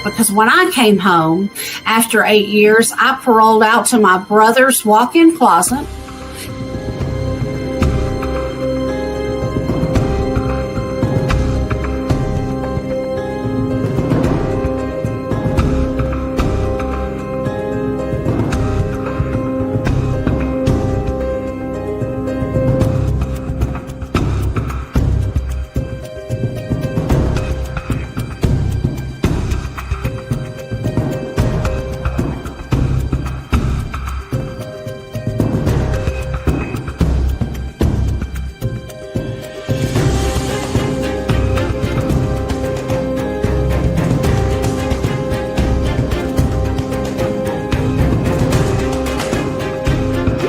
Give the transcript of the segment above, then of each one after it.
because when I came home after 8 years, I paroled out to my brother's walk-in closet.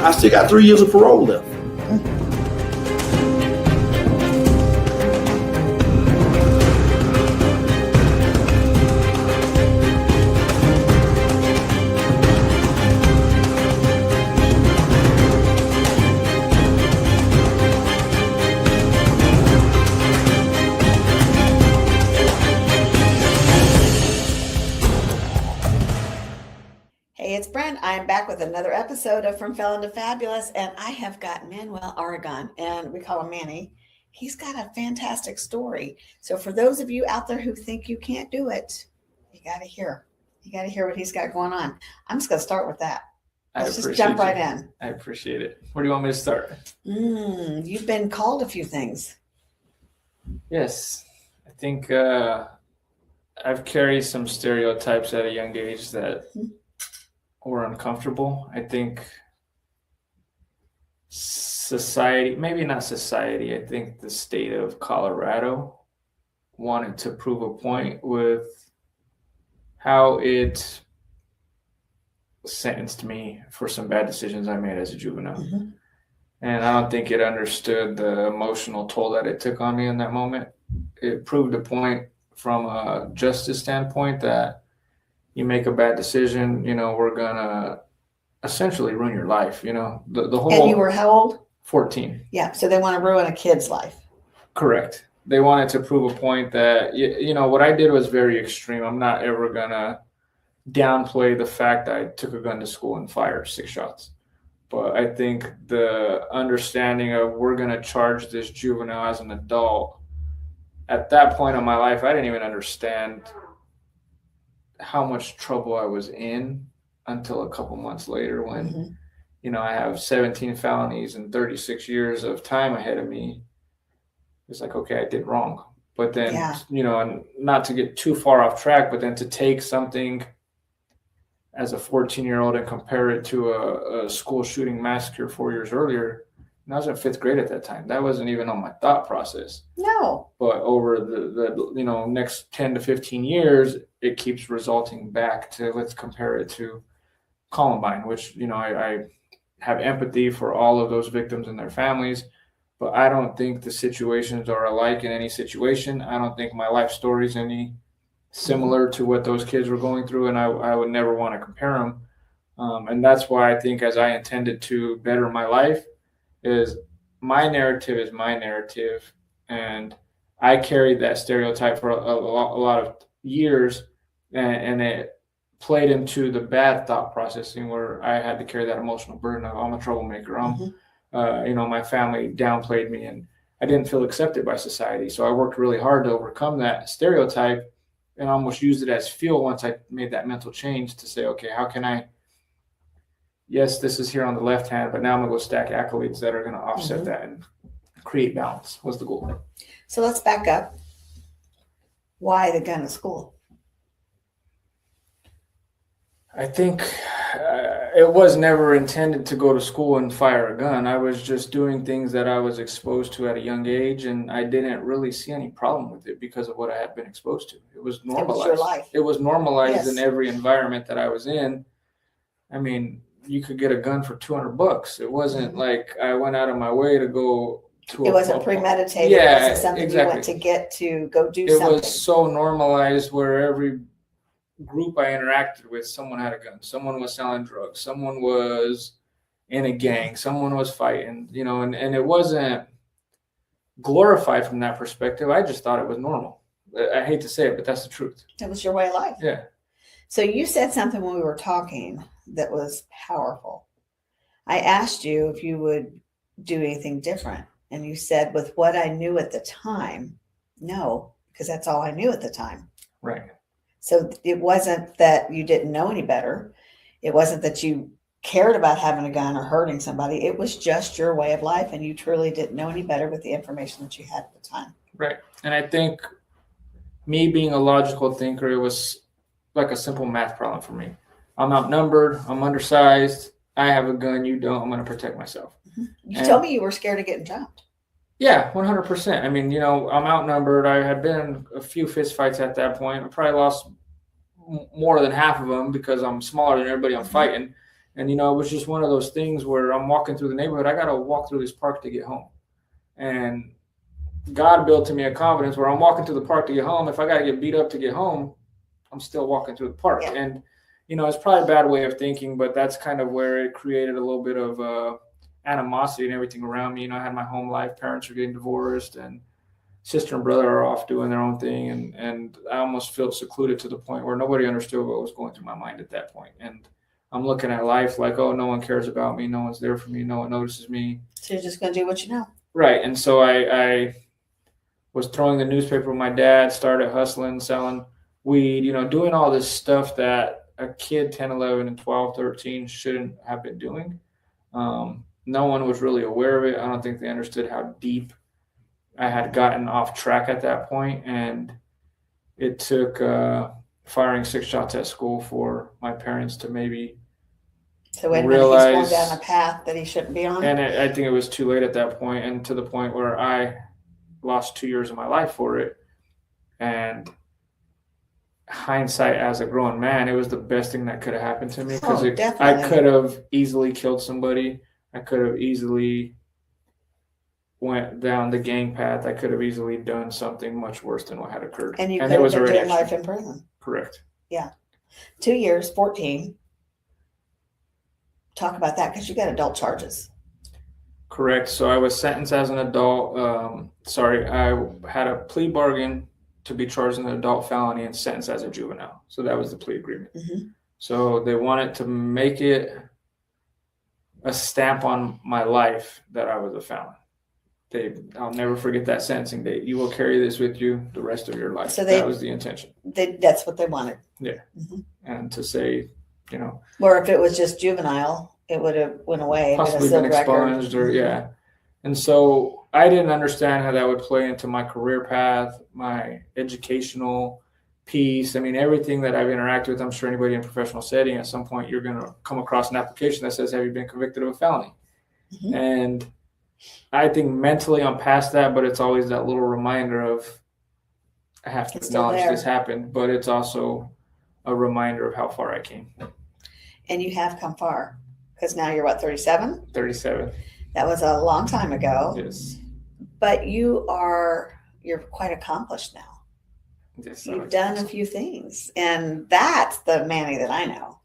I still got 3 years of parole left. Hey, it's Brenda. I'm back with another episode of From Felon to Fabulous, and I have got Manuel Aragon, and we call him Manny. He's got a fantastic story. So for those of you out there who think you can't do it, you got to hear. You got to hear what he's got going on. I'm just going to start with that. Let's just jump right in. I appreciate it. Where do you want me to start? You've been called a few things. Yes. I think I've carried some stereotypes at a young age that were uncomfortable. I think society, maybe not society, I think the state of Colorado wanted to prove a point with how it sentenced me for some bad decisions I made as a juvenile. And I don't think it understood the emotional toll that it took on me in that moment. It proved a point from a justice standpoint that you make a bad decision, we're gonna essentially ruin your life. The whole. And you were how old? 14. Yeah. So they want to ruin a kid's life. Correct. They wanted to prove a point that what I did was very extreme. I'm not ever gonna downplay the fact that I took a gun to school and fired 6 shots. But I think the understanding of we're gonna charge this juvenile as an adult. At that point in my life, I didn't even understand how much trouble I was in until a couple months later when, I have 17 felonies and 36 years of time ahead of me. It's like, okay, I did wrong. But then, and not to get too far off track, but then to take something as a 14-year-old and compare it to a school shooting massacre 4 years earlier. And I was in 5th grade at that time. That wasn't even on my thought process. No. But over the next 10 to 15 years, it keeps resulting back to, let's compare it to Columbine, which, I have empathy for all of those victims and their families, but I don't think the situations are alike in any situation. I don't think my life story is any similar to what those kids were going through, and I would never want to compare them. And that's why I think as I intended to better my life, is my narrative is my narrative, and I carried that stereotype for a lot of years, and it played into the bad thought processing where I had to carry that emotional burden of I'm a troublemaker. My family downplayed me, and I didn't feel accepted by society. So I worked really hard to overcome that stereotype and almost used it as fuel once I made that mental change to say, okay, how can I? Yes, this is here on the left hand, but now I'm going to go stack accolades that are going to offset that and create balance was the goal. So let's back up. Why the gun at school? I think it was never intended to go to school and fire a gun. I was just doing things that I was exposed to at a young age, and I didn't really see any problem with it because of what I had been exposed to. It was normalized. It was your life. It was normalized in every environment that I was in. I mean, you could get a gun for $200. It wasn't like I went out of my way to go to. It wasn't premeditated. Yeah, it wasn't something exactly. you went to get to go do something. It was so normalized where every group I interacted with, someone had a gun. Someone was selling drugs. Someone was in a gang. Someone was fighting. And it wasn't glorified from that perspective. I just thought it was normal. I hate to say it, but that's the truth. It was your way of life. Yeah. So you said something when we were talking that was powerful. I asked you if you would do anything different. And you said, with what I knew at the time, no, because that's all I knew at the time. Right. So it wasn't that you didn't know any better. It wasn't that you cared about having a gun or hurting somebody. It was just your way of life. And you truly didn't know any better with the information that you had at the time. Right. And I think me being a logical thinker, it was like a simple math problem for me. I'm outnumbered. I'm undersized. I have a gun. You don't. I'm going to protect myself. You told me you were scared of getting jumped. Yeah, 100%. I mean, I'm outnumbered. I had been in a few fist fights at that point. I probably lost more than half of them because I'm smaller than everybody I'm fighting. And, it was just one of those things where I'm walking through the neighborhood. I got to walk through this park to get home. And God built in me a confidence where I'm walking to the park to get home. If I got to get beat up to get home, I'm still walking through the park. Yeah. And, it's probably a bad way of thinking, but that's kind of where it created a little bit of animosity and everything around me. I had my home life. Parents are getting divorced, and sister and brother are off doing their own thing. And I almost felt secluded to the point where nobody understood what was going through my mind at that point. And I'm looking at life like, oh, no one cares about me. No one's there for me. No one notices me. So you're just going to do what you know. Right. And so I was throwing the newspaper with my dad, started hustling, selling weed, doing all this stuff that a kid 10, 11, and 12, 13 shouldn't have been doing. No one was really aware of it. I don't think they understood how deep I had gotten off track at that point. And it took firing 6 shots at school for my parents to maybe realize he's going down a path that he shouldn't be on. And I think it was too late at that point, and to the point where I lost 2 years of my life for it. And hindsight as a grown man, it was the best thing that could have happened to me, because I could have easily killed somebody. I could have easily went down the gang path. I could have easily done something much worse than what had occurred. And you could have been doing life in prison. Correct. Yeah. 2 years, 14. Talk about that, because you got adult charges. Correct. So I was sentenced as an adult. I had a plea bargain to be charged as an adult felony and sentenced as a juvenile. So that was the plea agreement. Mm-hmm. So they wanted to make it a stamp on my life that I was a felon. I'll never forget that sentencing date. You will carry this with you the rest of your life. So that was the intention. That's what they wanted. Yeah. Mm-hmm. And to say, or if it was just juvenile, it would have went away. Possibly been expunged or, yeah. And so I didn't understand how that would play into my career path, my educational piece. I mean, everything that I've interacted with, I'm sure anybody in a professional setting, at some point you're going to come across an application that says, have you been convicted of a felony? Mm-hmm. And I think mentally I'm past that, but it's always that little reminder of, I have to acknowledge this happened, but it's also a reminder of how far I came. And you have come far, because now you're what, 37? 37. That was a long time ago. Yes. But you're quite accomplished now. Yes, you've done a few things, and that's the Manny that I know.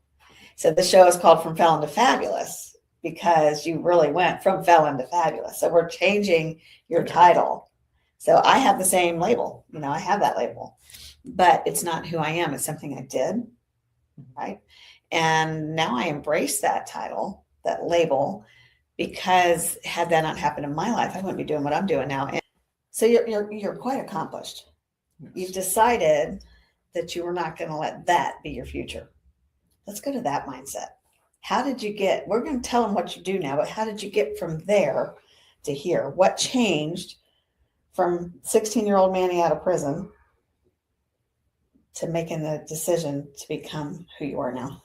So the show is called From Felon to Fabulous, because you really went from felon to fabulous. So we're changing your title. So I have the same label. I have that label, but it's not who I am. It's something I did, right? And now I embrace that title, that label, because had that not happened in my life, I wouldn't be doing what I'm doing now. And so you're quite accomplished. Yes. You've decided that you were not going to let that be your future. Let's go to that mindset. How did you get, we're going to tell them what you do now, but how did you get from there to here? What changed from 16-year-old Manny out of prison to making the decision to become who you are now?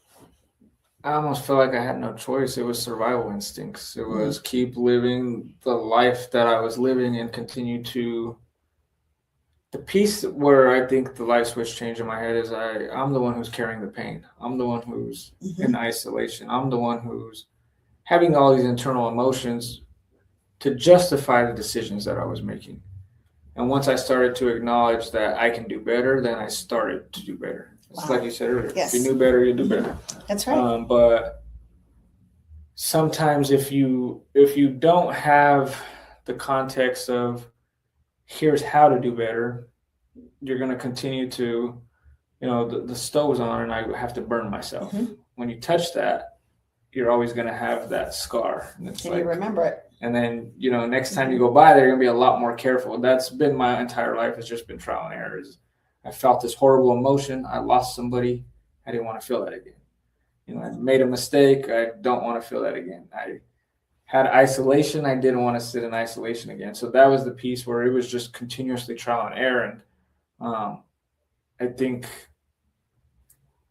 I almost feel like I had no choice. It was survival instincts. It was keep living the life that I was living and continue to. The piece where I think the light switch changed in my head is I'm the one who's carrying the pain. I'm the one who's in isolation. I'm the one who's having all these internal emotions to justify the decisions that I was making. And once I started to acknowledge that I can do better, then I started to do better. It's like you said earlier. Yes. If you knew better, you'd do better. That's right. But sometimes if you don't have the context of here's how to do better, you're going to continue to, the stove's on and I have to burn myself. Mm-hmm. When you touch that, you're always going to have that scar. And you remember it. And then, next time you go by there, you're going to be a lot more careful. That's been my entire life. It's just been trial and error. I felt this horrible emotion. I lost somebody. I didn't want to feel that again. I made a mistake. I don't want to feel that again. I had isolation. I didn't want to sit in isolation again. So that was the piece where it was just continuously trial and error. And I think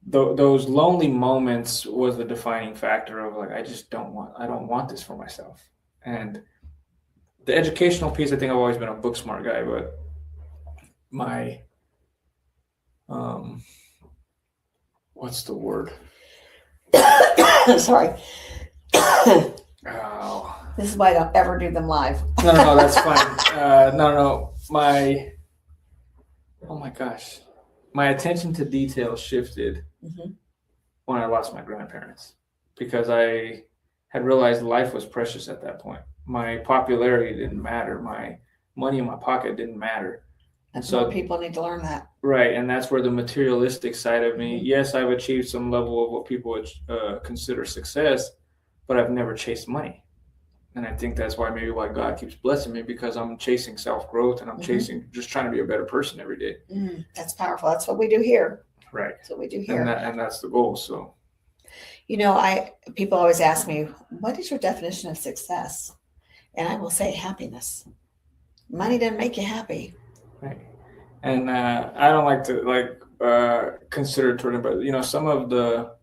those lonely moments was the defining factor of like, I don't want this for myself. And the educational piece, I think I've always been a book smart guy, but my, what's the word? Sorry. Oh. This is why I don't ever do them live. No, that's fine. No. Oh my gosh. My attention to detail shifted when I lost my grandparents because I had realized life was precious at that point. My popularity didn't matter. My money in my pocket didn't matter. And so people need to learn that. Right. And that's where the materialistic side of me, yes, I've achieved some level of what people would consider success, but I've never chased money. And I think that's why God keeps blessing me because I'm chasing self-growth and I'm just trying to be a better person every day. That's powerful. That's what we do here. Right. That's what we do here. And that's the goal. So, people always ask me, what is your definition of success? And I will say happiness. Money doesn't make you happy. Right. And I don't like to consider it toward it, but some of the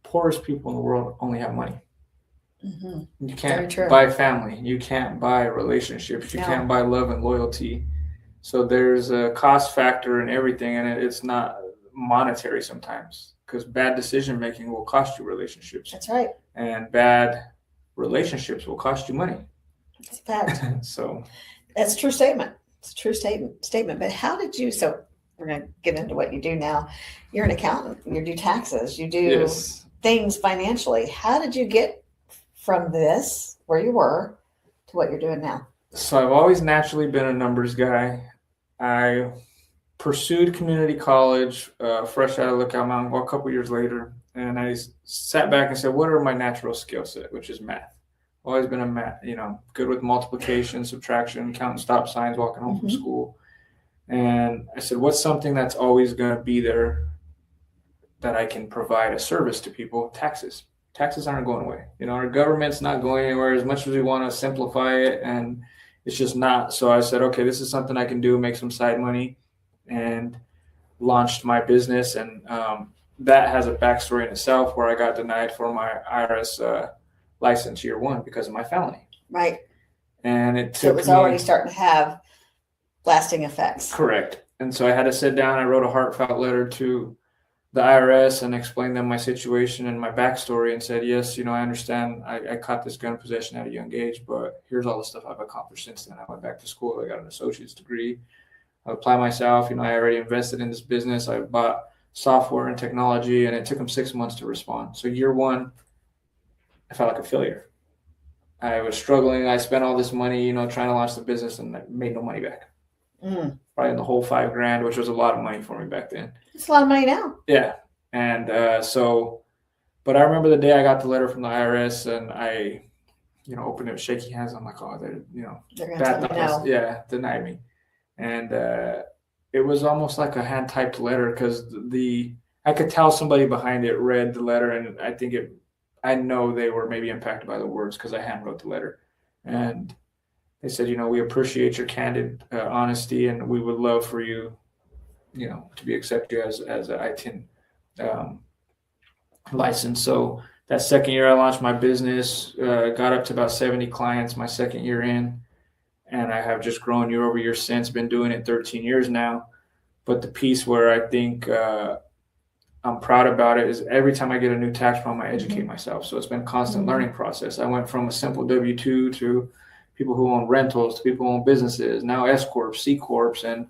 poorest people in the world only have money. You can't buy family. You can't buy relationships. You can't buy love and loyalty. So there's a cost factor in everything, and it's not monetary sometimes because bad decision making will cost you relationships. That's right. And bad relationships will cost you money. It's a fact. So that's a true statement. It's a true statement. But how did you? So we're going to get into what you do now. You're an accountant. You do taxes. You do things financially. How did you get from this, where you were, to what you're doing now? So I've always naturally been a numbers guy. I pursued community college, fresh out of Lookout Mountain, a couple years later, and I sat back and said, what are my natural skill set, which is math. Always been a math, good with multiplication, subtraction, counting stop signs, walking home from school. And I said, what's something that's always going to be there that I can provide a service to people? Taxes. Taxes aren't going away. Our government's not going anywhere as much as we want to simplify it, and it's just not. So I said, okay, this is something I can do, make some side money, and launched my business. And that has a backstory in itself where I got denied for my IRS license year one because of my felony. Right. And it was already starting to have lasting effects. Correct. And so I had to sit down. I wrote a heartfelt letter to the IRS and explained them my situation and my backstory and said, yes, I understand I caught this gun possession at a young age, but here's all the stuff I've accomplished since then. I went back to school. I got an associate's degree. I applied myself. I already invested in this business. I bought software and technology, and it took them 6 months to respond. So year one, I felt like a failure. I was struggling. I spent all this money, trying to launch the business, and I made no money back. Probably in the whole $5,000, which was a lot of money for me back then. It's a lot of money now. Yeah. And but I remember the day I got the letter from the IRS and I, opened it with shaky hands. I'm like, oh, they're going to tell me no. Yeah, denied me. And it was almost like a hand typed letter because I could tell somebody behind it read the letter, and I know they were maybe impacted by the words because I hand wrote the letter. And they said, we appreciate your candid honesty, and we would love for you, to be accepted as an ITIN license. So that second year I launched my business, got up to about 70 clients my second year in, and I have just grown year over year since, been doing it 13 years now. But the piece where I think I'm proud about it is every time I get a new tax problem, I educate myself. So it's been a constant learning process. I went from a simple W-2 to people who own rentals, to people who own businesses, now S Corps, C Corps, and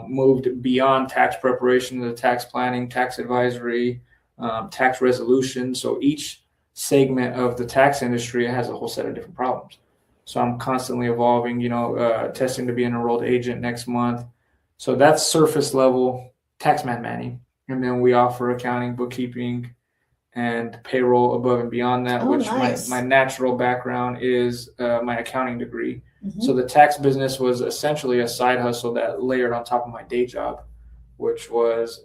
moved beyond tax preparation to tax planning, tax advisory, tax resolution. So each segment of the tax industry has a whole set of different problems. So I'm constantly evolving, testing to be an enrolled agent next month. So that's surface level taxman Manny. And then we offer accounting, bookkeeping, and payroll above and beyond that, which nice. my natural background is my accounting degree. Mm-hmm. So the tax business was essentially a side hustle that layered on top of my day job, which was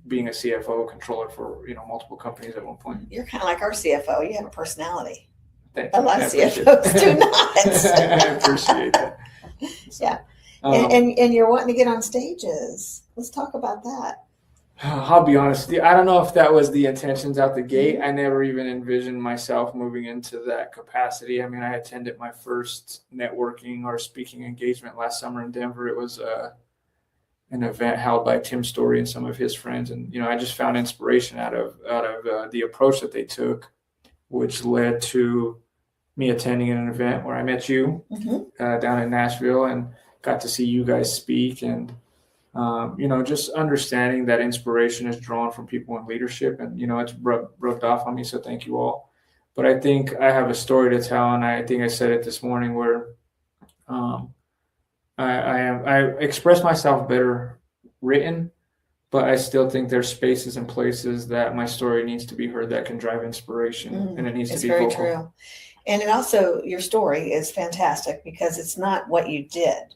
being a CFO controller for multiple companies at one point. You're kind of like our CFO. You have a personality. Thank A you. lot of CFOs do not. I appreciate that. So, yeah. And you're wanting to get on stages. Let's talk about that. I'll be honest with you. I don't know if that was the intentions out the gate. I never even envisioned myself moving into that capacity. I mean, I attended my first networking or speaking engagement last summer in Denver. It was an event held by Tim Story and some of his friends. And, I just found inspiration out of the approach that they took, which led to me attending an event where I met you down in Nashville and got to see you guys speak. And, just understanding that inspiration is drawn from people in leadership, and, it's rubbed off on me. So thank you all. But I think I have a story to tell. And I think I said it this morning where I express myself better written, but I still think there's spaces and places that my story needs to be heard that can drive inspiration, and it needs to be vocal. It's very true. And it also, your story is fantastic because it's not what you did.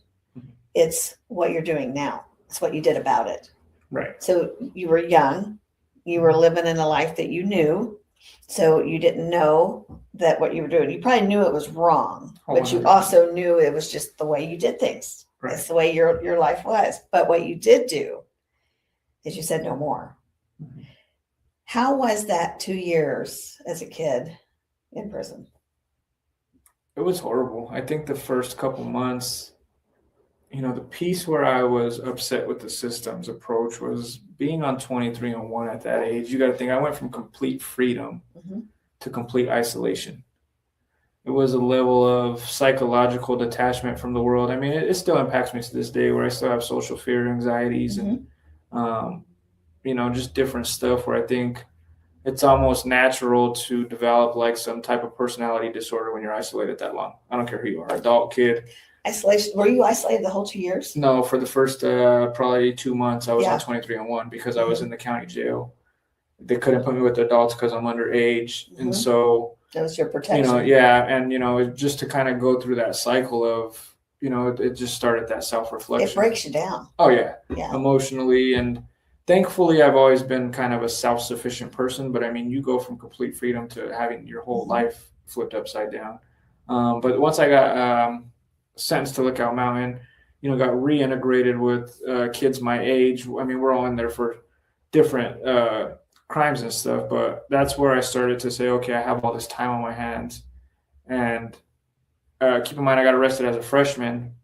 It's what you're doing now. It's what you did about it. Right. So you were young, you were living in a life that you knew. So you didn't know that what you were doing, you probably knew it was wrong, but you also knew it was just the way you did things. Right. It's the way your life was. But what you did do is you said no more. Mm-hmm. How was that 2 years as a kid in prison? It was horrible. I think the first couple months, the piece where I was upset with the system's approach was being on 23-1 at that age. You got to think, I went from complete freedom to complete isolation. It was a level of psychological detachment from the world. I mean, it still impacts me to this day, where I still have social fear, anxieties, and, just different stuff where I think it's almost natural to develop like some type of personality disorder when you're isolated that long. I don't care who you are, adult, kid. Isolation. Were you isolated the whole 2 years? No, for the first probably 2 months, I was on 23-1 because I was in the county jail. They couldn't put me with adults because I'm underage. And so that was your protection. And, just to kind of go through that cycle of, it just started that self-reflection. It breaks you down. Oh, yeah. Emotionally. And thankfully, I've always been kind of a self-sufficient person. But, I mean, you go from complete freedom to having your whole life flipped upside down. But once I got sentenced to Lookout Mountain, got reintegrated with kids my age. I mean, we're all in there for different crimes and stuff, but that's where I started to say, okay, I have all this time on my hands. And keep in mind, I got arrested as a freshman.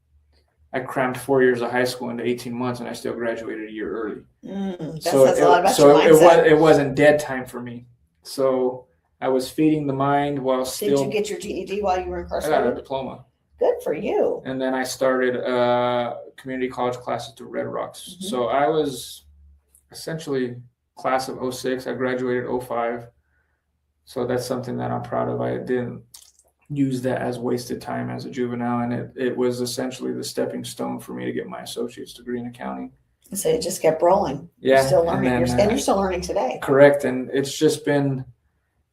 I crammed 4 years of high school into 18 months, and I still graduated a year early. That says a lot about your mindset. It wasn't dead time for me. So I was feeding the mind while still. Did you get your GED while you were incarcerated? I got a diploma. Good for you. And then I started community college classes to Red Rocks. So I was essentially class of 06. I graduated 05. So that's something that I'm proud of. I didn't use that as wasted time as a juvenile. And it was essentially the stepping stone for me to get my associate's degree in accounting. So it just kept rolling. Yeah. You're still learning. And you're still learning today. Correct. And it's just been,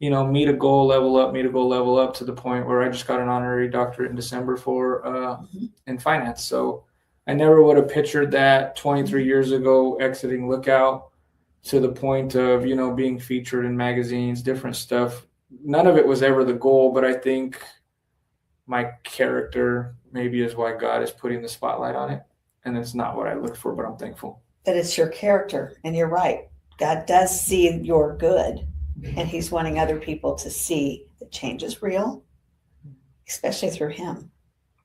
me to go level up to the point where I just got an honorary doctorate in December for in finance. So I never would have pictured that 23 years ago, exiting Lookout to the point of, being featured in magazines, different stuff. None of it was ever the goal, but I think my character maybe is why God is putting the spotlight on it. And it's not what I looked for, but I'm thankful. But it's your character, and you're right. God does see your good, and he's wanting other people to see that change is real, especially through him.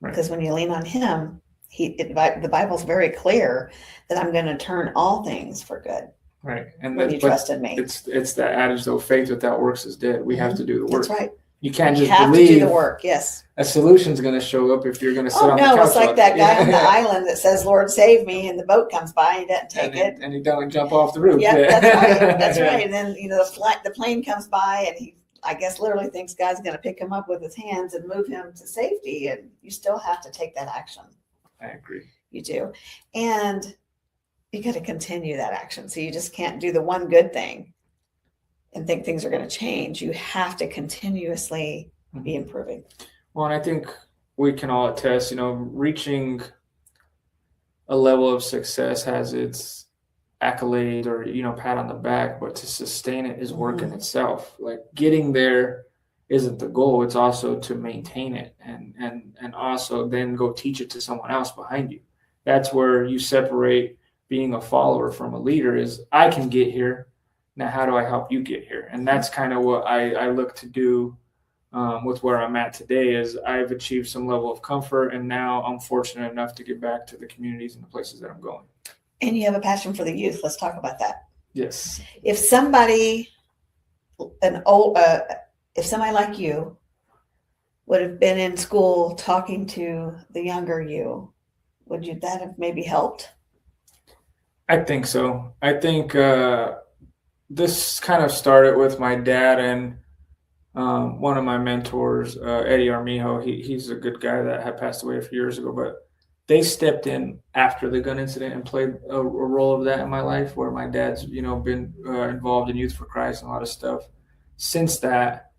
Right. Because when you lean on him, the Bible's very clear that I'm going to turn all things for good. Right. And when you trust in me. It's that adage, though, faith without works is dead. We have to do the work. That's right. You can't just believe to do the work. Yes. A solution's going to show up if you're going to sit on the couch. No, it's like that guy on the island that says, Lord, save me, and the boat comes by and he doesn't take it. And he doesn't jump off the roof. Yeah, that's right. That's right. And then, the plane comes by and he, I guess, literally thinks God's going to pick him up with his hands and move him to safety. And you still have to take that action. I agree. You do. And you got to continue that action. So you just can't do the one good thing and think things are going to change. You have to continuously be improving. Well, and I think we can all attest, reaching a level of success has its accolade or, pat on the back, but to sustain it is work in itself. Like getting there isn't the goal. It's also to maintain it and also then go teach it to someone else behind you. That's where you separate being a follower from a leader is I can get here. Now, how do I help you get here? And that's kind of what I look to do with where I'm at today is I've achieved some level of comfort. And now I'm fortunate enough to get back to the communities and the places that I'm going. And you have a passion for the youth. Let's talk about that. Yes. If somebody like you would have been in school talking to the younger you, would that have maybe helped? I think so. I think this kind of started with my dad and one of my mentors, Eddie Armijo. He's a good guy that had passed away a few years ago, but they stepped in after the gun incident and played a role of that in my life where my dad's, been involved in Youth for Christ and a lot of stuff since that.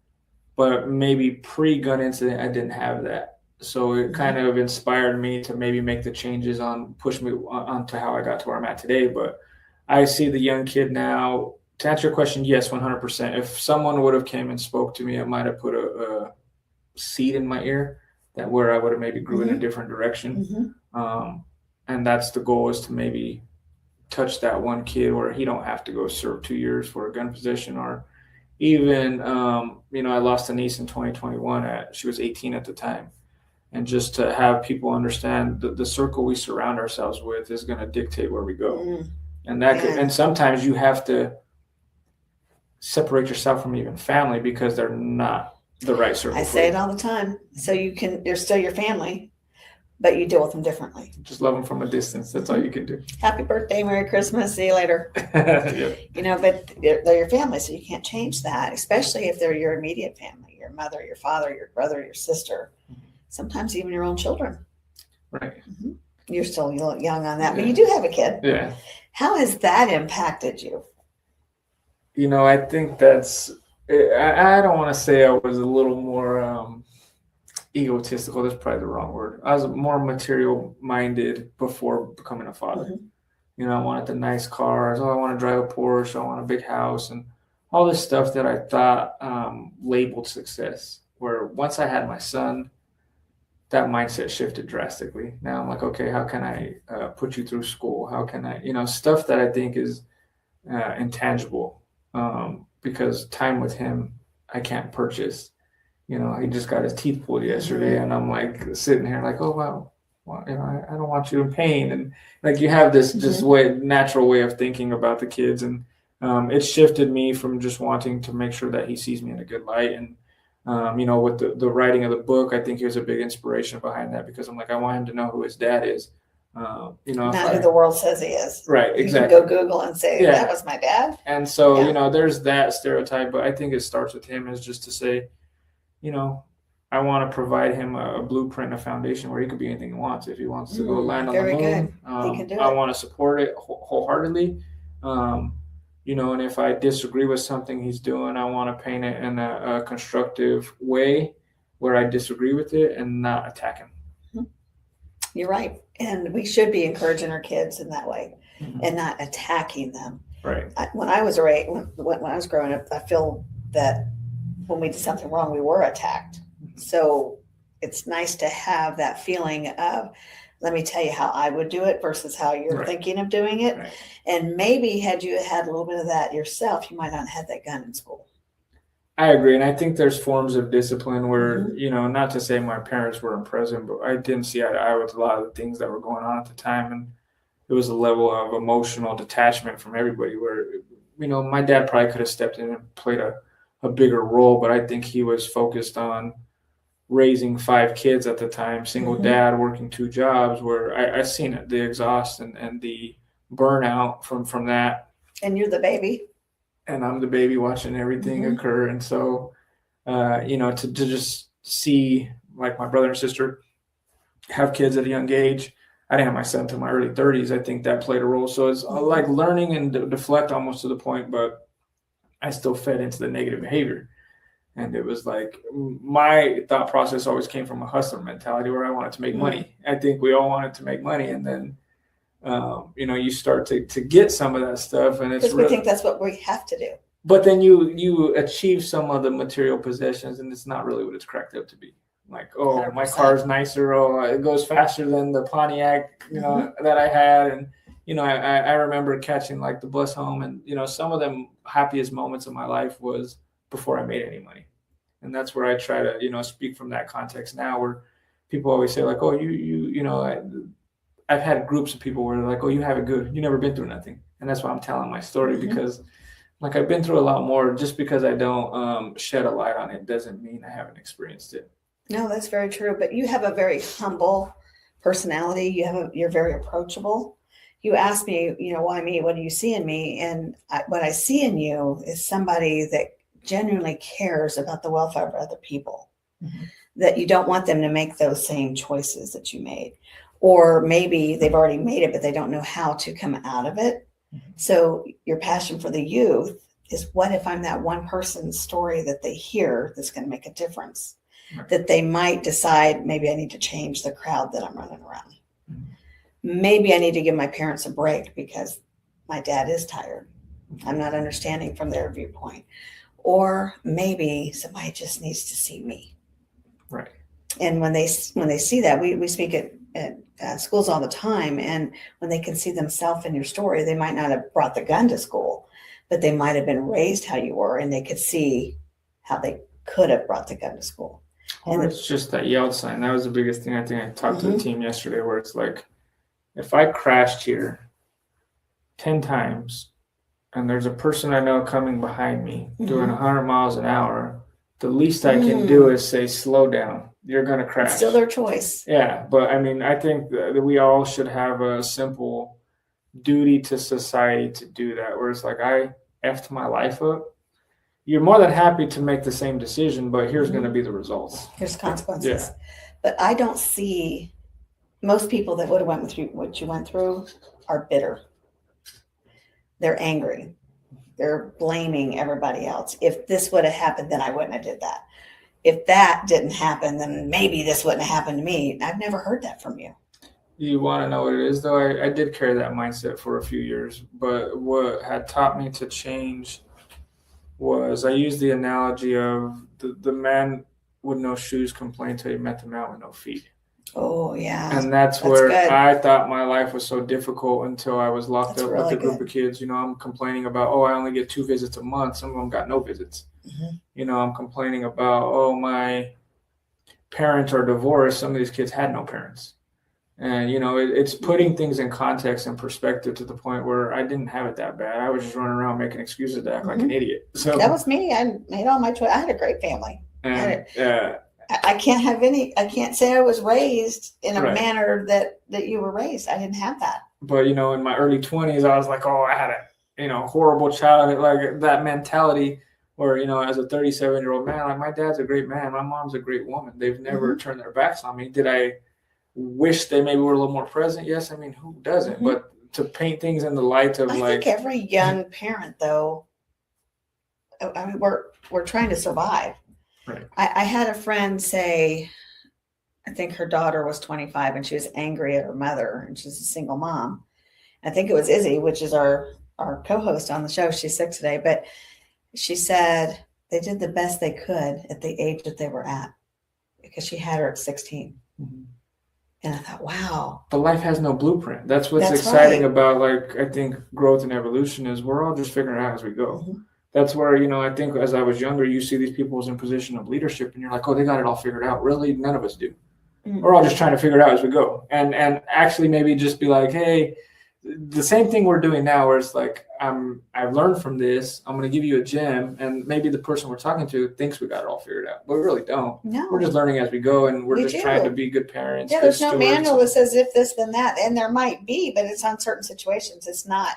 But maybe pre-gun incident, I didn't have that. So it kind of inspired me to maybe make the changes push me onto how I got to where I'm at today. But I see the young kid now. To answer your question, yes, 100%. If someone would have came and spoke to me, it might have put a seed in my ear that where I would have maybe grew in a different direction. And that's the goal is to maybe touch that one kid where he don't have to go serve 2 years for a gun possession or even, I lost a niece in 2021. She was 18 at the time. And just to have people understand the circle we surround ourselves with is going to dictate where we go. And and sometimes you have to separate yourself from even family because they're not the right circle. I say it all the time. So they're still your family, but you deal with them differently. Just love them from a distance. That's all you can do. Happy birthday, Merry Christmas, see you later. But they're your family, so you can't change that, especially if they're your immediate family, your mother, your father, your brother, your sister, sometimes even your own children. Right. You're still young on that, but you do have a kid. Yeah. How has that impacted you? I think I don't want to say I was a little more egotistical. That's probably the wrong word. I was more material minded before becoming a father. I wanted the nice cars. I want to drive a Porsche. I want a big house and all this stuff that I thought labeled success. Where once I had my son, that mindset shifted drastically. Now I'm like, okay, how can I put you through school? How can I, stuff that I think is intangible because time with him, I can't purchase. He just got his teeth pulled yesterday and I'm like sitting here like, oh, wow. Well, I don't want you in pain. And like you have this just natural way of thinking about the kids. And it shifted me from just wanting to make sure that he sees me in a good light. And with the writing of the book, I think he was a big inspiration behind that because I'm like, I want him to know who his dad is. Not who the world says he is. Right, exactly. You can go Google and say, that was my dad. And so, there's that stereotype, but I think it starts with him is just to say, I want to provide him a blueprint, a foundation where he could be anything he wants. If he wants to go land on the moon, I want to support it wholeheartedly. And if I disagree with something he's doing, I want to paint it in a constructive way where I disagree with it and not attack him. You're right. And we should be encouraging our kids in that way and not attacking them. Right. When I was growing up, I feel that when we did something wrong, we were attacked. So it's nice to have that feeling of, let me tell you how I would do it versus how you're thinking of doing it. Right. And maybe had you had a little bit of that yourself, you might not have had that gun in school. I agree. And I think there's forms of discipline where, not to say my parents weren't present, but I didn't see eye to eye with a lot of the things that were going on at the time. And it was a level of emotional detachment from everybody where, my dad probably could have stepped in and played a bigger role, but I think he was focused on raising 5 kids at the time, single dad working 2 jobs where I seen it, the exhaust and the burnout from that. And you're the baby. And I'm the baby watching everything occur. And so, to just see like my brother and sister have kids at a young age, I didn't have my son until my early 30s. I think that played a role. So it's like learning and deflect almost to the point, but I still fed into the negative behavior. And it was like my thought process always came from a hustler mentality where I wanted to make money. I think we all wanted to make money. And then, you start to get some of that stuff. And it's because we think that's what we have to do. But then you achieve some of the material possessions, and it's not really what it's cracked up to be. Like, oh, 100%. My car's nicer. Oh, it goes faster than the Pontiac, that I had. And, I remember catching like the bus home, and, some of the happiest moments of my life was before I made any money. And that's where I try to, speak from that context now, where people always say like, oh, I've had groups of people where they're like, oh, you have it good. You never been through nothing. And that's why I'm telling my story, because like I've been through a lot more. Just because I don't shed a light on it doesn't mean I haven't experienced it. No, that's very true. But you have a very humble personality. You're very approachable. You asked me, why me? What do you see in me? And what I see in you is somebody that genuinely cares about the welfare of other people, that you don't want them to make those same choices that you made, or maybe they've already made it, but they don't know how to come out of it. So your passion for the youth is, what if I'm that one person's story that they hear that's going to make a difference, that they might decide, maybe I need to change the crowd that I'm running around. Maybe I need to give my parents a break because my dad is tired. I'm not understanding from their viewpoint. Or maybe somebody just needs to see me. Right. And when they see that, we speak at schools all the time. And when they can see themselves in your story, they might not have brought the gun to school, but they might have been raised how you were, and they could see how they could have brought the gun to school. And it's just that yelled sign. That was the biggest thing. I think I talked to the team yesterday, where it's like, if I crashed here 10 times and there's a person I know coming behind me doing 100 miles an hour, the least I can do is say, slow down. You're going to crash. It's still their choice. Yeah. But I mean, I think that we all should have a simple duty to society to do that, where it's like, I effed my life up. You're more than happy to make the same decision, but here's going to be the results. Here's consequences. Yeah. But I don't see most people that would have went through what you went through are bitter. They're angry. They're blaming everybody else. If this would have happened, then I wouldn't have did that. If that didn't happen, then maybe this wouldn't have happened to me. I've never heard that from you. You want to know what it is, though? I did carry that mindset for a few years, but what had taught me to change was, I used the analogy of the man with no shoes complained till he met the man with no feet. Oh, yeah. And that's where good. I thought my life was so difficult until I was locked up with a group of kids. I'm complaining about, I only get 2 visits a month. Some of them got no visits. I'm complaining about, my parents are divorced. Some of these kids had no parents. And, it's putting things in context and perspective to the point where I didn't have it that bad. I was just running around making excuses to act like an idiot. So that was me. I made all my choices. I had a great family. And, I can't say I was raised in a manner that you were raised. I didn't have that. But, in my early 20s, I was like, I had a, horrible childhood, like that mentality where, as a 37-year-old man, like, my dad's a great man. My mom's a great woman. They've never turned their backs on me. Did I wish they maybe were a little more present? Yes. I mean, who doesn't? But to paint things in the light of I think every young parent, though, I mean, we're trying to survive. Right. I had a friend say, I think her daughter was 25 and she was angry at her mother, and she's a single mom. I think it was Izzy, which is our co-host on the show. She's sick today, but she said they did the best they could at the age that they were at, because she had her at 16. And I thought, wow. But life has no blueprint. That's what's exciting about, like, I think growth and evolution is we're all just figuring it out as we go. That's where, I think as I was younger, you see these people in position of leadership and you're like, they got it all figured out. Really? None of us do. We're all just trying to figure it out as we go. And actually maybe just be like, hey, the same thing we're doing now, where it's like, I've learned from this. I'm going to give you a gem. And maybe the person we're talking to thinks we got it all figured out, but we really don't. No. We're just learning as we go, and we're just trying to be good parents. Yeah, there's no manual that says if this, then that. And there might be, but it's on certain situations. It's not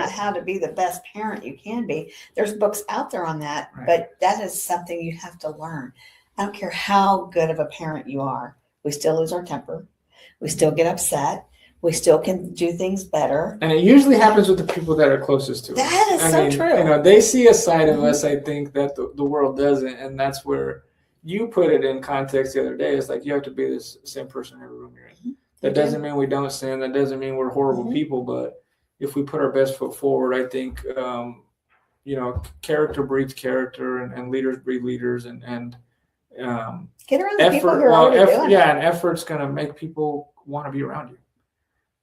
how to be the best parent you can be. There's books out there on that, but that is something you have to learn. I don't care how good of a parent you are. We still lose our temper. We still get upset. We still can do things better. And it usually happens with the people that are closest to us. That is so true. You know, they see a side of us, I think, that the world doesn't. And that's where you put it in context the other day. It's like you have to be the same person in every room you're in. That doesn't mean we don't sin. That doesn't mean we're horrible people. But if we put our best foot forward, I think, you know, character breeds character, and leaders breed leaders, and get around the people who are already doing it. Yeah, and effort's going to make people want to be around you.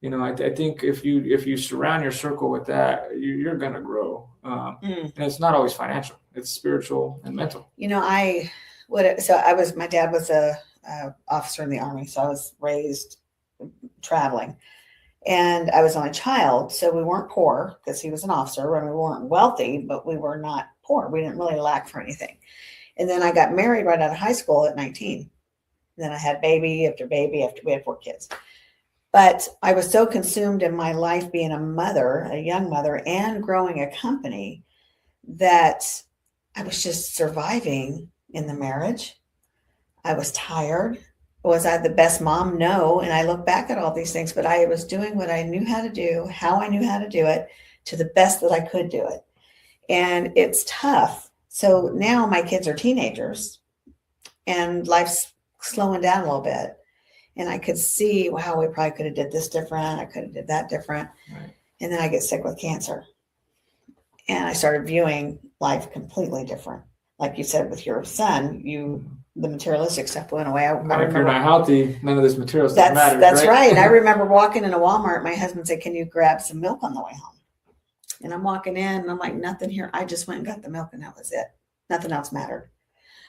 You know, I think if you surround your circle with that, you're going to grow. And it's not always financial; it's spiritual and mental. You know, my dad was a officer in the Army, so I was raised traveling, and I was only child, so we weren't poor because he was an officer. I mean, we weren't wealthy, but we were not poor. We didn't really lack for anything. And then I got married right out of high school at 19. And then I had baby after baby after we had 4 kids. But I was so consumed in my life being a mother, a young mother, and growing a company that I was just surviving in the marriage. I was tired. Was I the best mom? No. And I look back at all these things, but I was doing what I knew how to do, how I knew how to do it, to the best that I could do it. And it's tough. So now my kids are teenagers and life's slowing down a little bit. And I could see, wow, we probably could have did this different. I could have did that different. Right. And then I get sick with cancer. And I started viewing life completely different. Like you said, with your son, the materialistic stuff went away. If you're not healthy, none of this material stuff matters. That's right. I remember walking in a Walmart. My husband said, "Can you grab some milk on the way home?" And I'm walking in and I'm like, nothing here. I just went and got the milk and that was it. Nothing else mattered.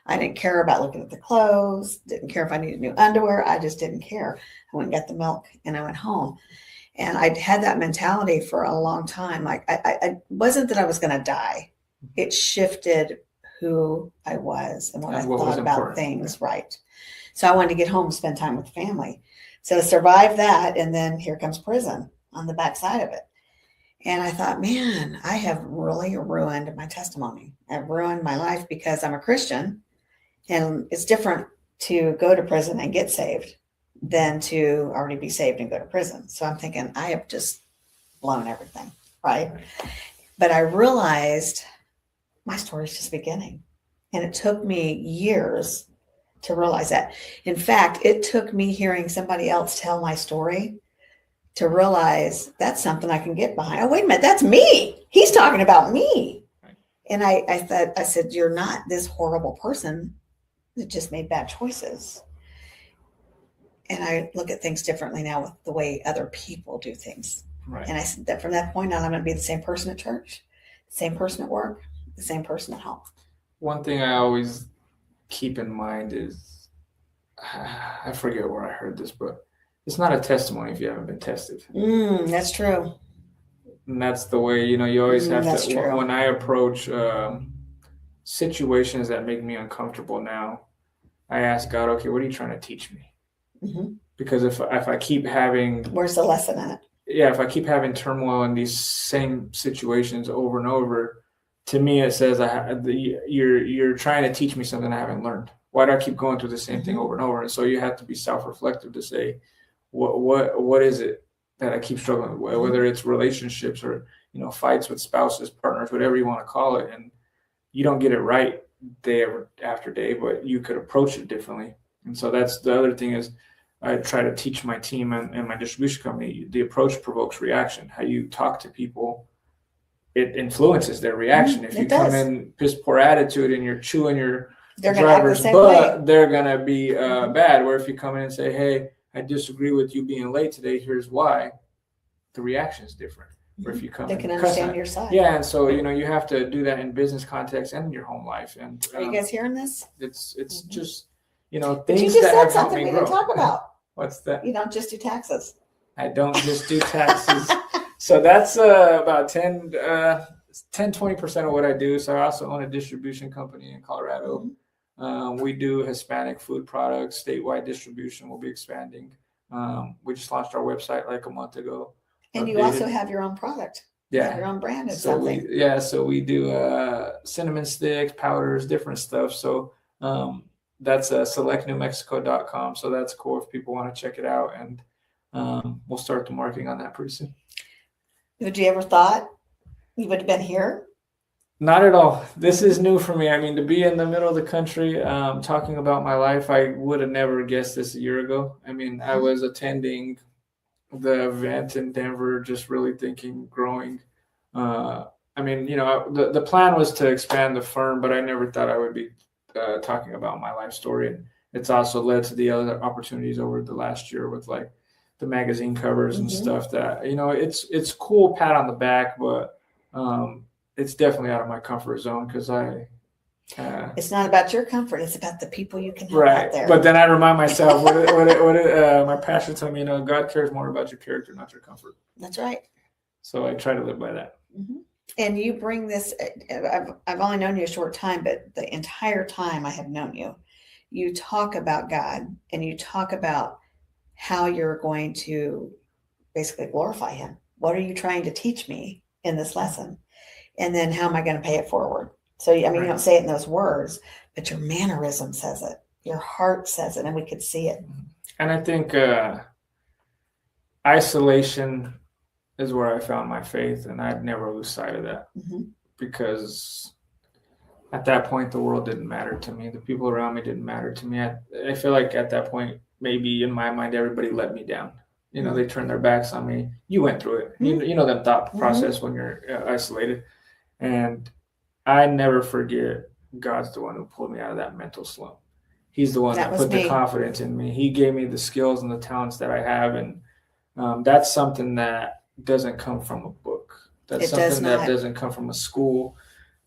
I didn't care about looking at the clothes. Didn't care if I needed new underwear. I just didn't care. I went and got the milk and I went home. And I'd had that mentality for a long time. Like I wasn't that I was going to die. It shifted who I was and what I thought about things. Right. So I wanted to get home and spend time with the family. So to survive that. And then here comes prison on the backside of it. And I thought, man, I have really ruined my testimony. I've ruined my life because I'm a Christian. And it's different to go to prison and get saved than to already be saved and go to prison. So I'm thinking, I have just blown everything, right? But I realized my story is just beginning. And it took me years to realize that. In fact, it took me hearing somebody else tell my story to realize that's something I can get behind. Oh, wait a minute, that's me. He's talking about me. And I said, you're not this horrible person that just made bad choices. And I look at things differently now with the way other people do things. Right. And I said that from that point on, I'm going to be the same person at church, the same person at work, the same person at home. One thing I always keep in mind is, I forget where I heard this, but it's not a testimony if you haven't been tested. That's true. And that's the way, you always have to, true. When I approach situations that make me uncomfortable now, I ask God, okay, what are you trying to teach me? Mm-hmm. Because if I keep having... Where's the lesson in it? Yeah, if I keep having turmoil in these same situations over and over, to me it says you're trying to teach me something I haven't learned. Why do I keep going through the same thing over and over? And so you have to be self-reflective to say, what is it that I keep struggling with? Whether it's relationships or fights with spouses, partners, whatever you want to call it, and you don't get it right day after day, but you could approach it differently. And so that's the other thing is I try to teach my team and my distribution company, the approach provokes reaction. How you talk to people, it influences their reaction. If you come in piss poor attitude and you're chewing your driver's butt, they're going to be bad. Where if you come in and say, hey, I disagree with you being late today, here's why, the reaction is different. Or if you come, they can understand your side. Yeah, and so you have to do that in business context and in your home life. And are you guys hearing this? It's just things but you just said something we didn't talk about. What's that? You don't just do taxes. I don't just do taxes. So that's about 20% of what I do. So I also own a distribution company in Colorado. Mm-hmm. We do Hispanic food products, statewide distribution. We'll be expanding. We just launched our website like a month ago. And you also have your own product. Yeah. Your own brand of so something. So we do cinnamon sticks, powders, different stuff. So that's selectnewmexico.com. So that's cool if people want to check it out. And we'll start the marketing on that pretty soon. Would you ever thought you would have been here? Not at all. This is new for me. I mean, to be in the middle of the country, talking about my life, I would have never guessed this a year ago. I mean, I was attending the event in Denver, just really thinking, growing. I mean, the plan was to expand the firm, but I never thought I would be talking about my life story. And it's also led to the other opportunities over the last year with like the magazine covers and stuff that, it's cool, pat on the back, but it's definitely out of my comfort zone because it's not about your comfort. It's about the people you can help right out there. But then I remind myself, my pastor told me, God cares more about your character, not your comfort. That's right. So I try to live by that. And you bring this, I've only known you a short time, but the entire time I have known you, you talk about God and you talk about how you're going to basically glorify him. What are you trying to teach me in this lesson? And then how am I going to pay it forward? So, I mean, you don't say it in those words, but your mannerism says it. Your heart says it, and we could see it. And I think isolation is where I found my faith, and I'd never lose sight of that because at that point, the world didn't matter to me. The people around me didn't matter to me. I feel like at that point, maybe in my mind, everybody let me down. They turned their backs on me. You went through it. You know that thought process when you're isolated. And I never forget God's the one who pulled me out of that mental slump. He's the one that put the confidence in me. He gave me the skills and the talents that I have. And that's something that doesn't come from a book. That's something that doesn't come from a school.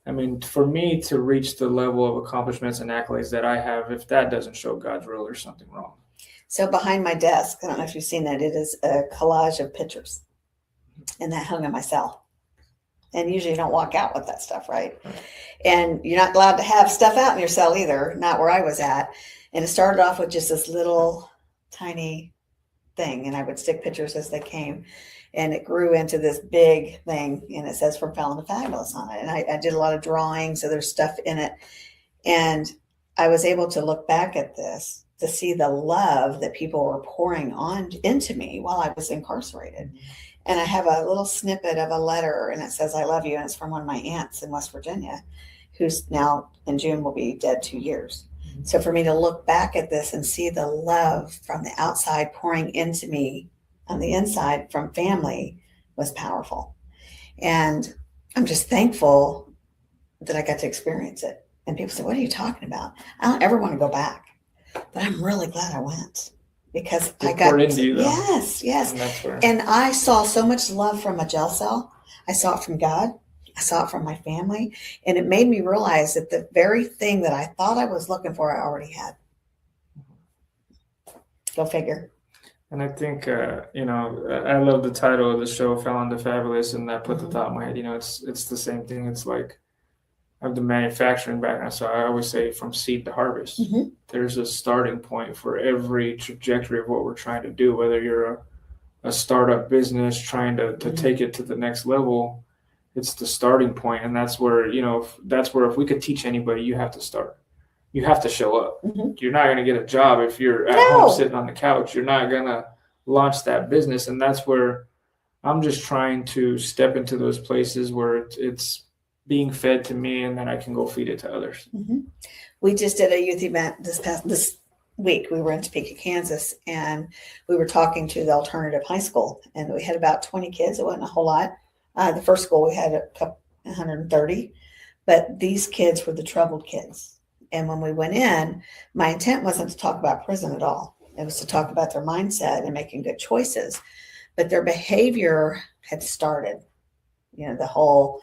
I mean, for me to reach the level of accomplishments and accolades that I have, if that doesn't show God's will, there's something wrong. So behind my desk, I don't know if you've seen that, it is a collage of pictures. And that hung in my cell. And usually you don't walk out with that stuff, right? And you're not allowed to have stuff out in your cell either, not where I was at. And it started off with just this little tiny thing. And I would stick pictures as they came. And it grew into this big thing. And it says From Felon to Fabulous on it. And I did a lot of drawing, so there's stuff in it. And I was able to look back at this to see the love that people were pouring on into me while I was incarcerated. And I have a little snippet of a letter, and it says, I love you. And it's from one of my aunts in West Virginia, who's now in June will be dead 2 years. So for me to look back at this and see the love from the outside pouring into me on the inside from family was powerful. And I'm just thankful that I got to experience it. And people say, what are you talking about? I don't ever want to go back, but I'm really glad I went. Because I got into you, yes. And I saw so much love from a jail cell. I saw it from God. I saw it from my family. And it made me realize that the very thing that I thought I was looking for, I already had. Go figure. And I think, I love the title of the show, Felon to Fabulous, and that put the thought in my head. It's the same thing. It's like I have the manufacturing background, so I always say from seed to harvest. There's a starting point for every trajectory of what we're trying to do, whether you're a startup business trying to take it to the next level. It's the starting point, and that's where if we could teach anybody, you have to start. You have to show up. You're not going to get a job if you're at home sitting on the couch. You're not going to launch that business, and that's where I'm just trying to step into those places where it's being fed to me, and then I can go feed it to others. We just did a youth event this week. We were in Topeka, Kansas, and we were talking to the alternative high school, and we had about 20 kids. It wasn't a whole lot. The first school we had 130, but these kids were the troubled kids. And when we went in, my intent wasn't to talk about prison at all. It was to talk about their mindset and making good choices, but their behavior had started, the whole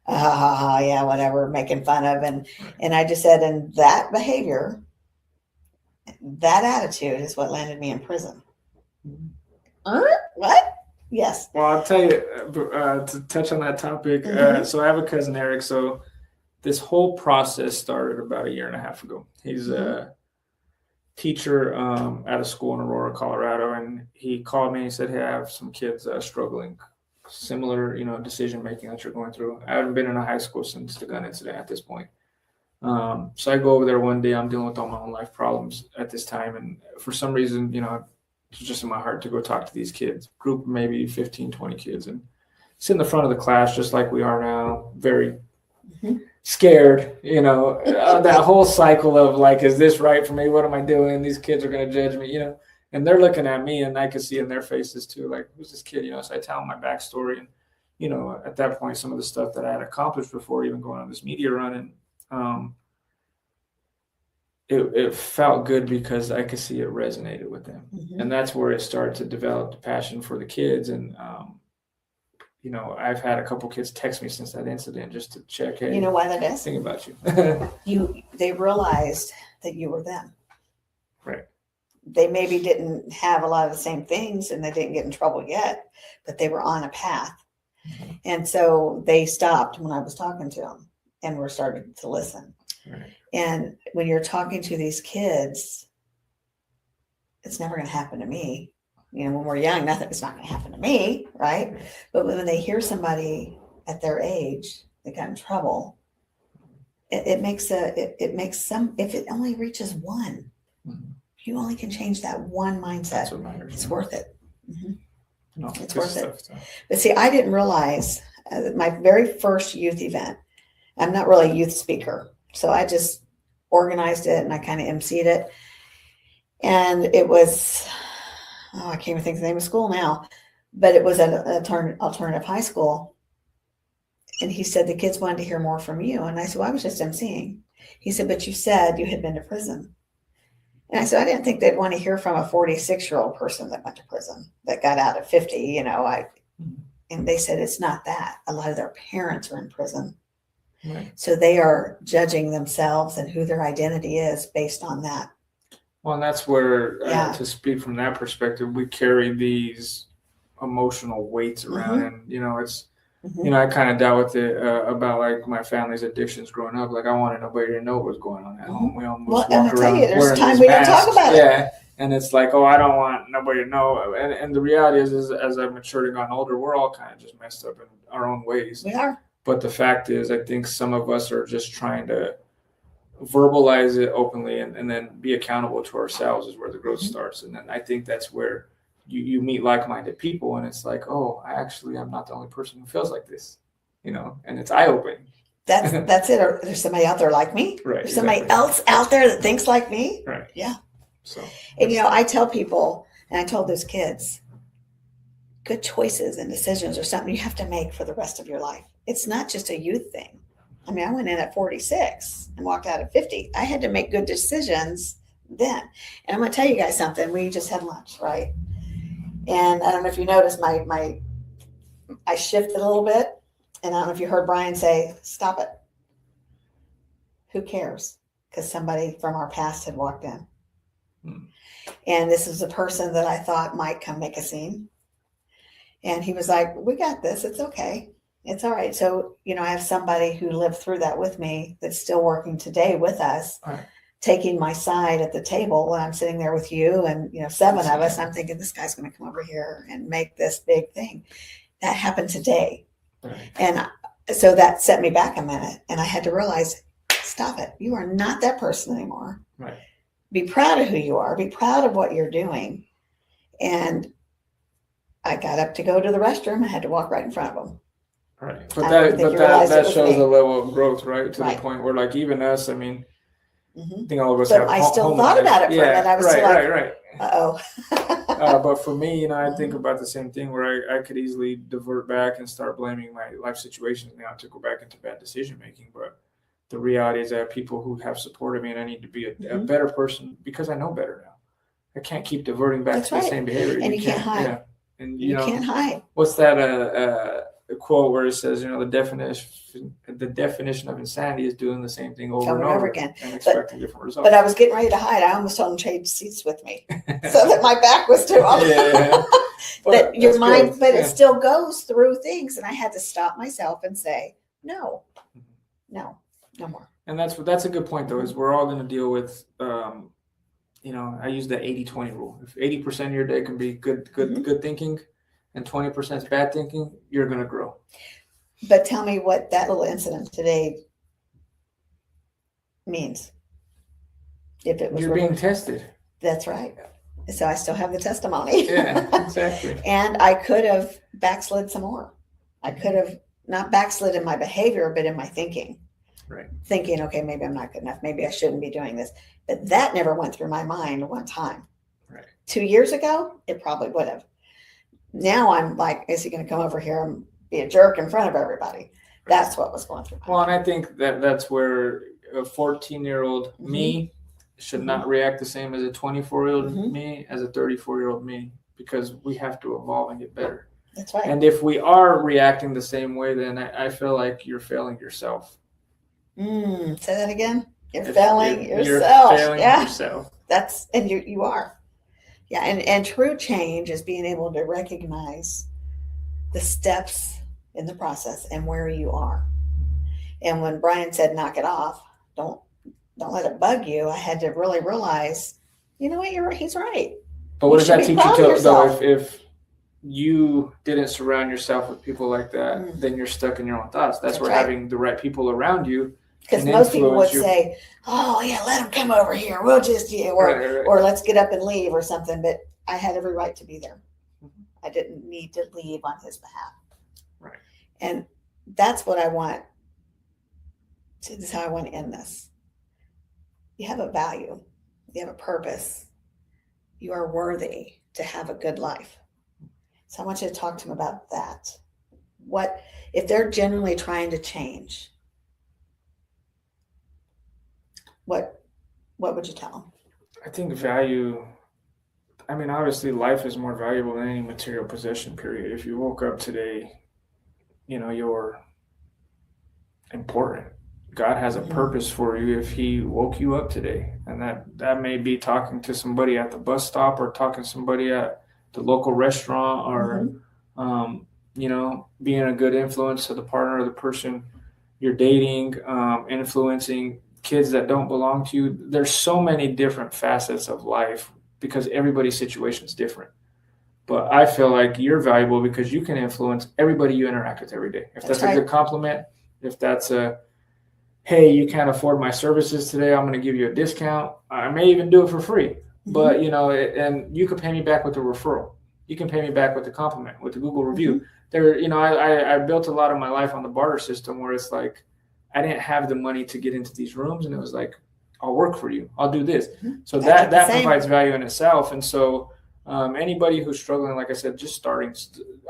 yeah, whatever, making fun of. And I just said, and that behavior, that attitude is what landed me in prison. What? Yes. Well, I'll tell you, to touch on that topic. So I have a cousin, Eric. So this whole process started about 1.5 years ago. He's a teacher at a school in Aurora, Colorado. And he called me and said, hey, I have some kids struggling. Similar, decision making that you're going through. I haven't been in a high school since the gun incident at this point. So I go over there one day. I'm dealing with all my own life problems at this time, and for some reason, just in my heart to go talk to these kids, group maybe 15, 20 kids, and sit in the front of the class just like we are now, very scared, that whole cycle of like, is this right for me? What am I doing? These kids are going to judge me, and they're looking at me, and I could see in their faces too, like, who's this kid? So I tell them my backstory, and, at that point, some of the stuff that I had accomplished before even going on this media run, and it felt good because I could see it resonated with them. And that's where it started to develop the passion for the kids. And, I've had a couple kids text me since that incident just to check. Hey, you know why that is? Thinking about you. They realized that you were them. Right. They maybe didn't have a lot of the same things and they didn't get in trouble yet, but they were on a path. And so they stopped when I was talking to them and were starting to listen. Right. And when you're talking to these kids, it's never going to happen to me. When we're young, it's not going to happen to me, right? But when they hear somebody at their age that got in trouble, it makes some, if it only reaches one, you only can change that one mindset. That's what matters. It's worth it. No, it's worth it. But see, I didn't realize my very first youth event, I'm not really a youth speaker. So I just organized it and I kind of emceed it. And it was, I can't even think of the name of school now, but it was an alternative high school. And he said, the kids wanted to hear more from you. And I said, well, I was just emceeing. He said, but you said you had been to prison. And I said, I didn't think they'd want to hear from a 46-year-old person that went to prison, that got out at 50, and they said, it's not that. A lot of their parents are in prison. Right. So they are judging themselves and who their identity is based on that. Well, and that's where, to speak from that perspective, we carry these emotional weights around. And, it's, I kind of dealt with it about like my family's addictions growing up. Like I wanted nobody to know what was going on at home. We almost walk around there's time we don't talk about it. Yeah. And it's like, I don't want nobody to know. And the reality is as I've matured and gotten older, we're all kind of just messed up in our own ways. We are. But the fact is, I think some of us are just trying to verbalize it openly and then be accountable to ourselves is where the growth starts. And then I think that's where you meet like-minded people and it's like, I'm not the only person who feels like this, and it's eye-opening. That's it. Or there's somebody out there like me. Right. There's somebody else out there that thinks like me. Right. Yeah. So, and I tell people, and I told those kids, good choices and decisions are something you have to make for the rest of your life. It's not just a youth thing. I mean, I went in at 46 and walked out at 50. I had to make good decisions then. And I'm going to tell you guys something. We just had lunch, right? And I don't know if you noticed I shifted a little bit. And I don't know if you heard Brian say, stop it. Who cares? Because somebody from our past had walked in. And this is a person that I thought might come make a scene. And he was like, we got this. It's okay. It's all right. So, I have somebody who lived through that with me that's still working today with us, taking my side at the table when I'm sitting there with you and, 7 of us. I'm thinking this guy's going to come over here and make this big thing. That happened today. Right. And so that set me back a minute. And I had to realize, stop it. You are not that person anymore. Right. Be proud of who you are. Be proud of what you're doing. And I got up to go to the restroom. I had to walk right in front of them. Right. But that shows a level of growth, right? To the point where like even us, I mean, I think all of us have I still thought about it for a minute. I was still like, right. Uh-oh. But for me, I think about the same thing where I could easily divert back and start blaming my life situations now to go back into bad decision making. But the reality is that people who have supported me and I need to be a better person because I know better now. I can't keep diverting back to the same behavior. And you can't hide. Yeah. And you can't hide. What's that a quote where it says, the definition of insanity is doing the same thing over and over again and expecting different results. But I was getting ready to hide. I almost told him to trade seats with me so that my back was to him. Yeah. But your mind, it still goes through things. And I had to stop myself and say, no more. And that's a good point though, is we're all going to deal with, I use the 80-20 rule. If 80% of your day can be good thinking, and 20% is bad thinking, you're going to grow. But tell me what that little incident today means. If it was you're being tested. That's right. So I still have the testimony. Yeah, exactly. And I could have backslid some more. I could have not backslid in my behavior, but in my thinking. Right. Thinking, okay, maybe I'm not good enough. Maybe I shouldn't be doing this. But that never went through my mind one time. Right. 2 years ago, it probably would have. Now I'm like, is he going to come over here and be a jerk in front of everybody? That's what was going through my mind. Well, and I think that's where a 14-year-old Mhm. me should not react the same as a 24-year-old Mhm. me, as a 34-year-old me, because we have to evolve and get better. That's right. And if we are reacting the same way, then I feel like you're failing yourself. Say that again. You're If failing you're yourself. failing Yeah. yourself. That's, and you are. Yeah. And true change is being able to recognize the steps in the process and where you are. And when Brian said, knock it off, don't let it bug you. I had to really realize, you know what, he's right. But what You does that should be teach you proud of though? yourself. If you didn't surround yourself with people like that, then you're stuck in your own thoughts. That's where right. having the right people around you. Because can most people would influence you. say, oh yeah, let him come over here. We'll just, Right. or let's get up and leave or something. But I had every right to be there. I didn't need to leave on his behalf. Right. And that's what I want. This is how I want to end this. You have a value. You have a purpose. You are worthy to have a good life. So I want you to talk to him about that. What if they're genuinely trying to change? What would you tell them? I think value, I mean, obviously life is more valuable than any material possession, period. If you woke up today, you're important. God has a purpose for you if he woke you up today. And that may be talking to somebody at the bus stop or talking to somebody at the local restaurant or, being a good influence to the partner or the person you're dating, influencing kids that don't belong to you. There's so many different facets of life because everybody's situation is different. But I feel like you're valuable because you can influence everybody you interact with every day. If that's right. a good compliment, if that's hey, you can't afford my services today, I'm going to give you a discount. I may even do it for free. But, and you can pay me back with a referral. You can pay me back with a compliment, with a Google review. I built a lot of my life on the barter system where it's like, I didn't have the money to get into these rooms. And it was like, I'll work for you. I'll do this. So that provides value in itself. And so anybody who's struggling, like I said, just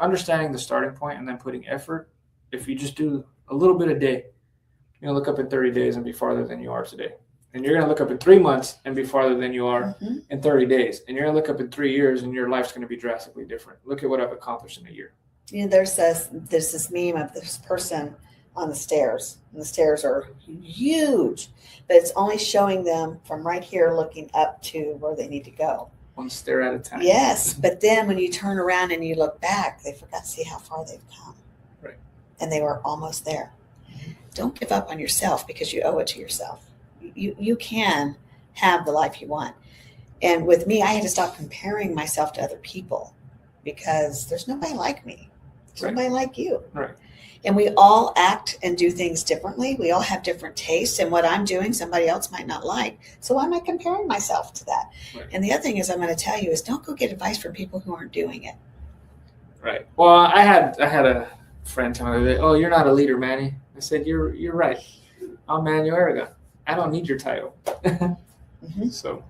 understanding the starting point and then putting effort. If you just do a little bit a day, you're going to look up in 30 days and be farther than you are today. And you're going to look up in 3 months and be farther than you are in 30 days. And you're going to look up in 3 years and your life's going to be drastically different. Look at what I've accomplished in a year. There's this meme of this person on the stairs. And the stairs are huge, but it's only showing them from right here looking up to where they need to go. One stair at a time. Yes, but then when you turn around and you look back, they forgot to see how far they've come. Right. And they were almost there. Don't give up on yourself because you owe it to yourself. You can have the life you want. And with me, I had to stop comparing myself to other people because there's nobody like me. There's nobody like you. Right. And we all act and do things differently. We all have different tastes, and what I'm doing, somebody else might not like. So why am I comparing myself to that? Right. And the other thing is I'm going to tell you is don't go get advice from people who aren't doing it. Right. Well, I had a friend tell me the other day, "Oh, you're not a leader, Manny." I said, "You're right. I'm Manuel Aragon. I don't need your title." So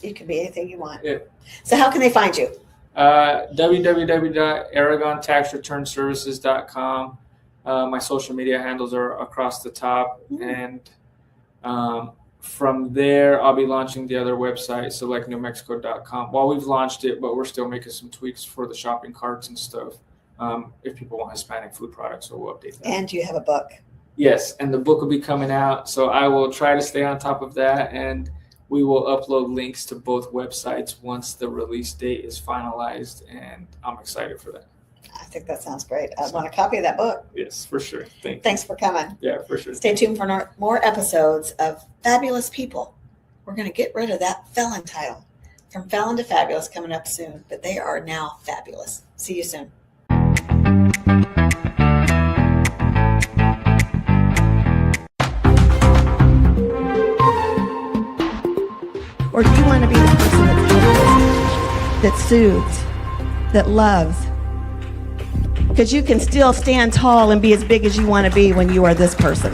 you can be anything you want. Yeah. So how can they find you? www.aragontaxreturnservices.com. My social media handles are across the top. And from there, I'll be launching the other website, selectnewmexico.com. Well, we've launched it, but we're still making some tweaks for the shopping carts and stuff. If people want Hispanic food products, so we'll update that. And you have a book. Yes, and the book will be coming out. So I will try to stay on top of that, and we will upload links to both websites once the release date is finalized, and I'm excited for that. I think that sounds great. I want a copy of that book. Yes, for sure. Thanks for coming. Yeah, for sure. Stay tuned for more episodes of Fabulous People. We're going to get rid of that Felon title. From Felon to Fabulous coming up soon, but they are now fabulous. See you soon. Or do you want to be the person that's that soothes, that loves. Because you can still stand tall and be as big as you want to be when you are this person.